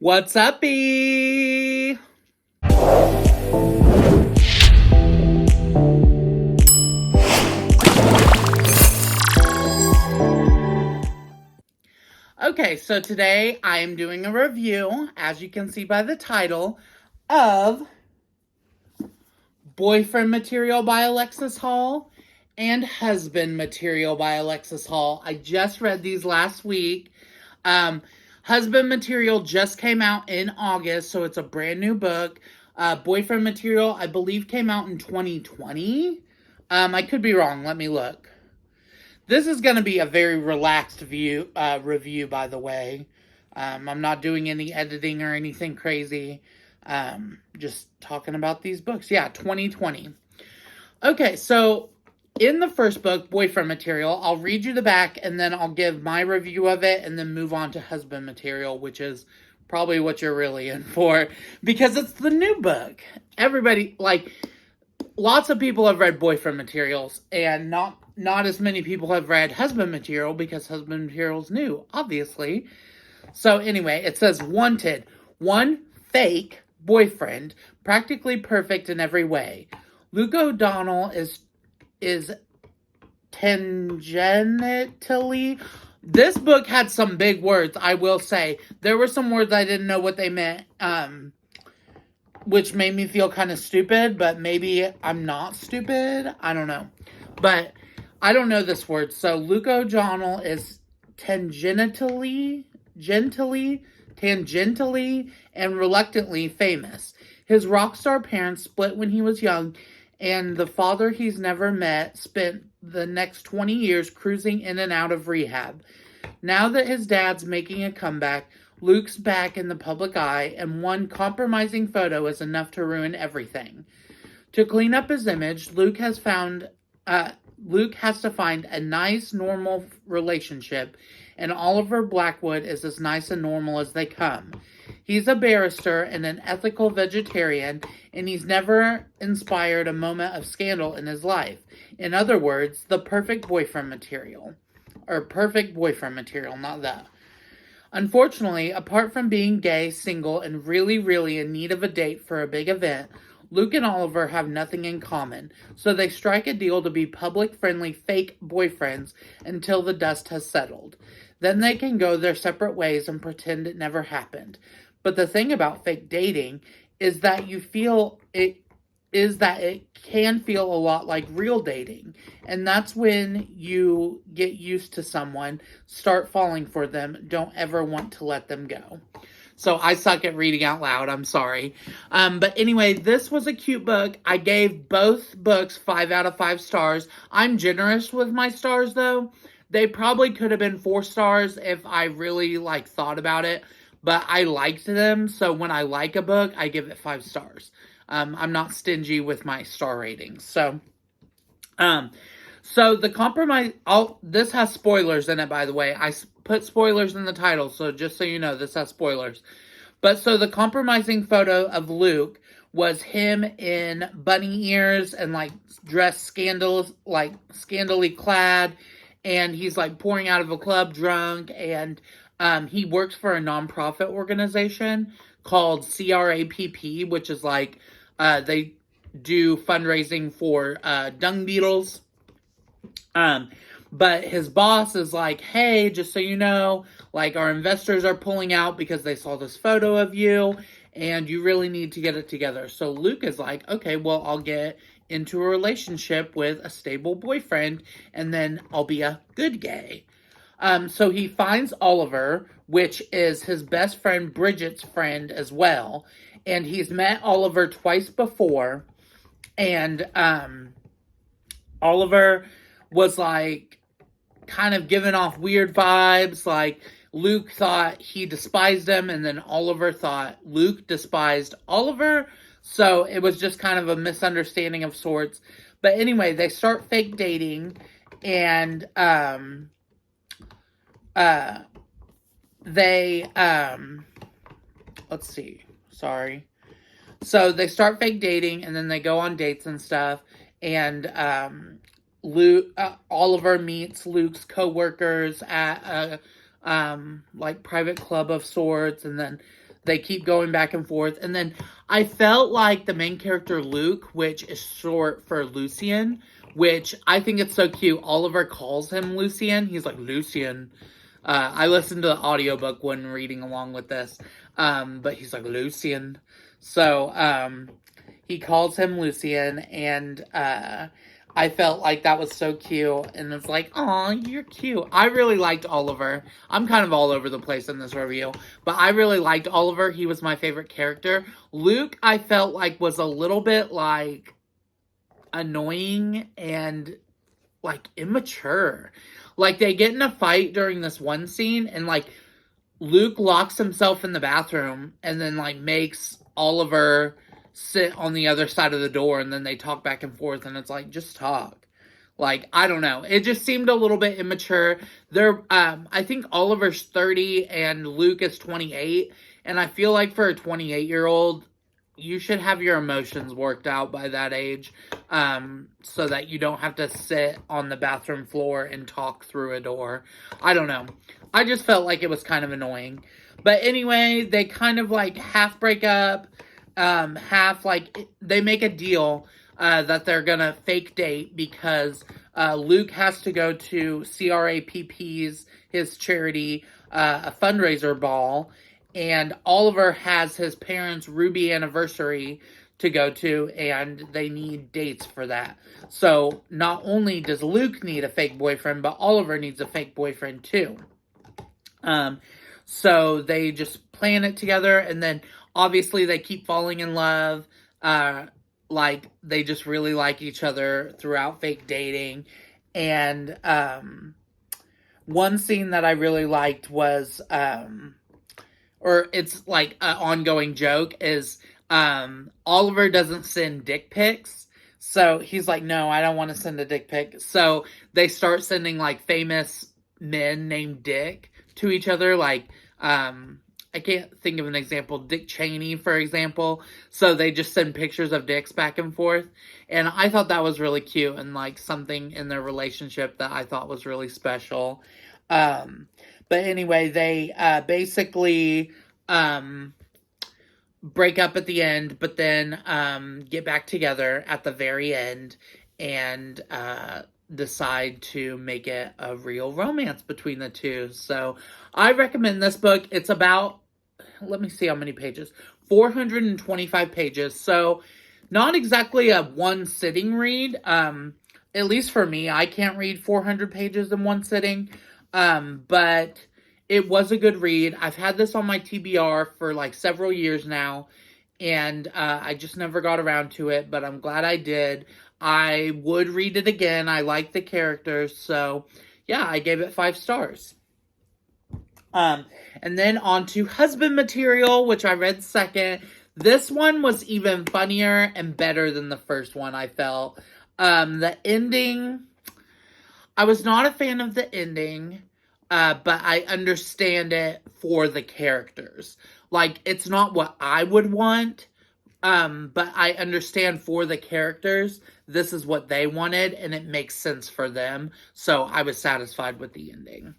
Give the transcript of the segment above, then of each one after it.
What's up-y? Okay, so today I am doing a review, as you can see by the title, of Boyfriend Material by Alexis Hall and Husband Material by Alexis Hall. I just read these last week. Husband Material just came out in August, so it's a brand new book. Boyfriend Material, I believe, came out in 2020. I could be wrong. Let me look. This is going to be a very relaxed review, by the way. I'm not doing any editing or anything crazy. Just talking about these books. Yeah, 2020. Okay, so in the first book, Boyfriend Material, I'll read you the back and then I'll give my review of it and then move on to Husband Material, which is probably what you're really in for because it's the new book. Everybody, lots of people have read Boyfriend Materials and not as many people have read Husband Material because Husband Material is new, obviously. So anyway, it says, wanted, one fake boyfriend, practically perfect in every way. Luke O'Donnell is tangentially... This book had some big words, I will say. There were some words I didn't know what they meant, which made me feel kind of stupid, but maybe I'm not stupid. I don't know. But I don't know this word. So Luke O'Donnell is tangentially, and reluctantly famous. His rock star parents split when he was young, and the father he's never met spent the next 20 years cruising in and out of rehab. Now that his dad's making a comeback, Luke's back in the public eye, and one compromising photo is enough to ruin everything. To clean up his image, Luke has to find a nice, normal relationship, and Oliver Blackwood is as nice and normal as they come. He's a barrister and an ethical vegetarian, and he's never inspired a moment of scandal in his life. In other words, the perfect boyfriend material. Or perfect boyfriend material, not that. Unfortunately, apart from being gay, single, and really, really in need of a date for a big event, Luke and Oliver have nothing in common, so they strike a deal to be public-friendly fake boyfriends until the dust has settled. Then they can go their separate ways and pretend it never happened. But the thing about fake dating is that it can feel a lot like real dating. And that's when you get used to someone, start falling for them, don't ever want to let them go. So I suck at reading out loud, I'm sorry. But anyway, this was a cute book. I gave both books 5 out of 5 stars. I'm generous with my stars though. They probably could have been 4 stars if I really thought about it. But I liked them, so when I like a book, I give it 5 stars. I'm not stingy with my star ratings. So the compromise... this has spoilers in it, by the way. I put spoilers in the title, so just so you know, this has spoilers. But so the compromising photo of Luke was him in bunny ears and dressed scandally clad, and he's pouring out of a club drunk, and he works for a nonprofit organization called CRAPP, which is they do fundraising for dung beetles. But his boss is hey, just so you know, our investors are pulling out because they saw this photo of you, and you really need to get it together. So Luke is okay, well, I'll get into a relationship with a stable boyfriend, and then I'll be a good gay. So he finds Oliver, which is his best friend Bridget's friend as well. And he's met Oliver twice before. And Oliver was kind of giving off weird vibes. Luke thought he despised him, and then Oliver thought Luke despised Oliver. So it was just kind of a misunderstanding of sorts. But anyway, they start fake dating, and let's see. Sorry. So they start fake dating, and then they go on dates and stuff. And Oliver meets Luke's co-workers at a private club of sorts, and then they keep going back and forth. And then I felt like the main character Luke, which is short for Lucien, which I think it's so cute. Oliver calls him Lucien. He's like, Lucien. I listened to the audiobook when reading along with this. But he's like, Lucien. So, he calls him Lucien, and I felt like that was so cute, and it's like, aw, you're cute. I really liked Oliver. I'm kind of all over the place in this review, but I really liked Oliver. He was my favorite character. Luke, I felt like, was a little bit, like, annoying and, like, immature. Like, they get in a fight during this one scene, and, like, Luke locks himself in the bathroom, and then, like, makes Oliver sit on the other side of the door, and then they talk back and forth, and it's like, just talk. Like, I don't know. It just seemed a little bit immature. I think Oliver's 30 and Luke is 28, and I feel like for a 28-year-old, you should have your emotions worked out by that age, so that you don't have to sit on the bathroom floor and talk through a door. I don't know. I just felt like it was kind of annoying. But anyway, they kind of, like, half break up, half, like, they make a deal that they're gonna fake date because Luke has to go to CRAPP's, his charity, a fundraiser ball, and Oliver has his parents' Ruby anniversary to go to, and they need dates for that. So not only does Luke need a fake boyfriend, but Oliver needs a fake boyfriend too. So they just plan it together, and then obviously they keep falling in love. Like, they just really like each other throughout fake dating. And one scene that I really liked was, or it's like an ongoing joke, is Oliver doesn't send dick pics. So he's like, no, I don't want to send a dick pic. So they start sending, like, famous men named Dick to each other. Like, I can't think of an example. Dick Cheney, for example. So they just send pictures of dicks back and forth. And I thought that was really cute and, like, something in their relationship that I thought was really special. But anyway, they basically break up at the end, but then get back together at the very end and decide to make it a real romance between the two. So I recommend this book. It's about, let me see how many pages, 425 pages. So not exactly a one sitting read. At least for me, I can't read 400 pages in one sitting. But it was a good read. I've had this on my TBR for like several years now, and I just never got around to it, but I'm glad I did. I would read it again. I like the characters, so yeah, I gave it 5 stars. And then on to Husband Material, which I read second. This one was even funnier and better than the first one, I felt. The ending, I was not a fan of the ending, but I understand it for the characters. Like, it's not what I would want, but I understand for the characters, this is what they wanted, and it makes sense for them. So I was satisfied with the ending,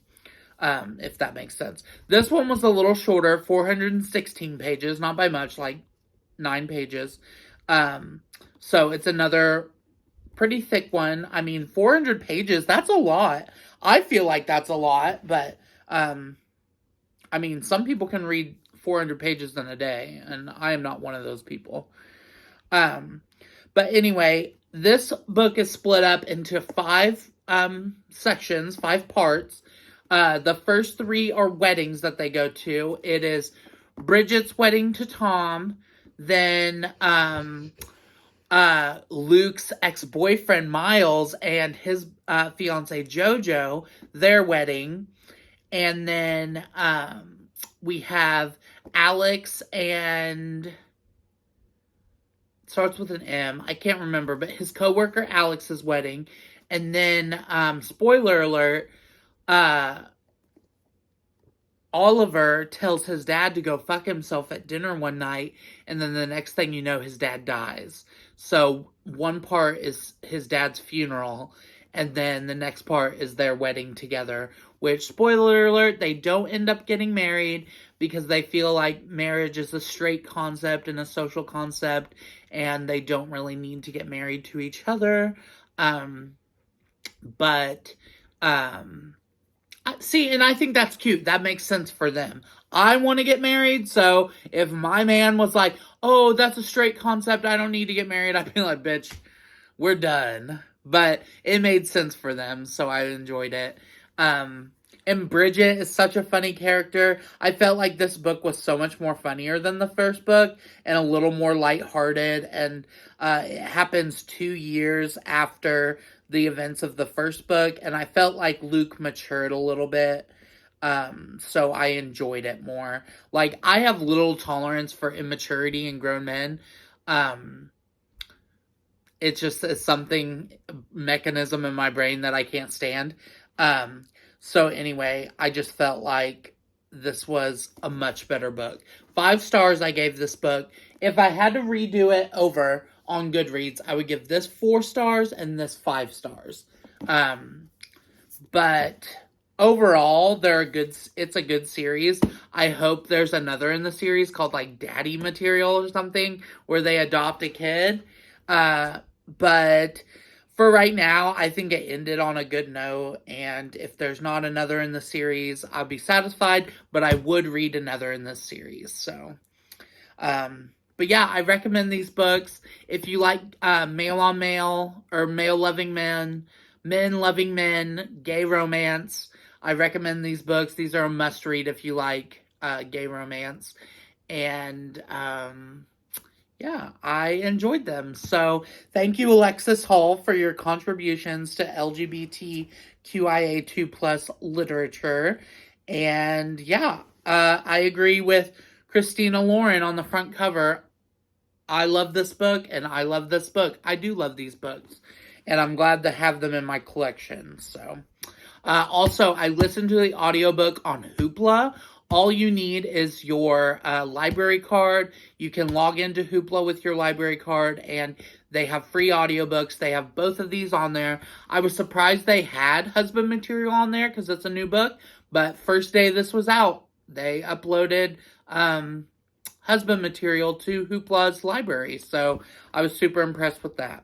if that makes sense. This one was a little shorter, 416 pages, not by much, like 9 pages. So it's another pretty thick one. I mean, 400 pages, that's a lot. I feel like that's a lot, but, I mean, some people can read 400 pages in a day, and I am not one of those people. But anyway, this book is split up into 5 sections, 5 parts. The first 3 are weddings that they go to. It is Bridget's wedding to Tom, then Luke's ex-boyfriend Miles and his fiance Jojo, their wedding, and then we have Alex and starts with an M. I can't remember, but his coworker Alex's wedding, and then spoiler alert, Oliver tells his dad to go fuck himself at dinner one night, and then the next thing you know, his dad dies. So one part is his dad's funeral, and then the next part is their wedding together, which, spoiler alert, they don't end up getting married because they feel like marriage is a straight concept and a social concept, and they don't really need to get married to each other. But see, and I think that's cute. That makes sense for them. I want to get married, so if my man was like, oh, that's a straight concept, I don't need to get married, I'd be like, bitch, we're done. But it made sense for them, so I enjoyed it. And Bridget is such a funny character. I felt like this book was so much more funnier than the first book and a little more lighthearted. And it happens 2 years after the events of the first book. And I felt like Luke matured a little bit. So I enjoyed it more. Like, I have little tolerance for immaturity in grown men. It's just something, mechanism in my brain that I can't stand. So anyway, I just felt like this was a much better book. 5 stars I gave this book. If I had to redo it over on Goodreads, I would give this 4 stars and this 5 stars. But overall, it's a good series. I hope there's another in the series called like Daddy Material or something, where they adopt a kid. But for right now, I think it ended on a good note, and if there's not another in the series, I'll be satisfied, but I would read another in this series, so. But yeah, I recommend these books. If you like male on male, or male loving men, men loving men, gay romance, I recommend these books. These are a must read if you like gay romance, and yeah, I enjoyed them. So thank you, Alexis Hall, for your contributions to LGBTQIA2+ literature. And yeah, I agree with Christina Lauren on the front cover. I love this book, and I love this book. I do love these books, and I'm glad to have them in my collection. So, also, I listened to the audiobook on Hoopla. All you need is your library card. You can log into Hoopla with your library card, and they have free audiobooks. They have both of these on there. I was surprised they had husband material on there because it's a new book, but first day this was out, they uploaded husband material to Hoopla's library, so I was super impressed with that.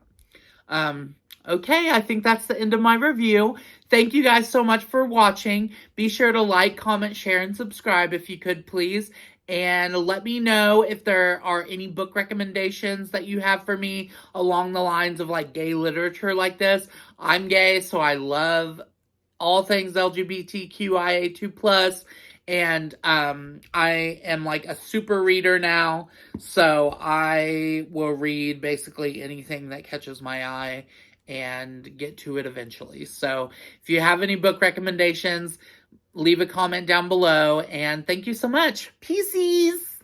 Okay, I think that's the end of my review. Thank you guys so much for watching. Be sure to like, comment, share, and subscribe if you could, please. And let me know if there are any book recommendations that you have for me along the lines of like gay literature like this. I'm gay, so I love all things LGBTQIA2+. And I am like a super reader now, so I will read basically anything that catches my eye and get to it eventually. So if you have any book recommendations, leave a comment down below, and thank you so much. Peace.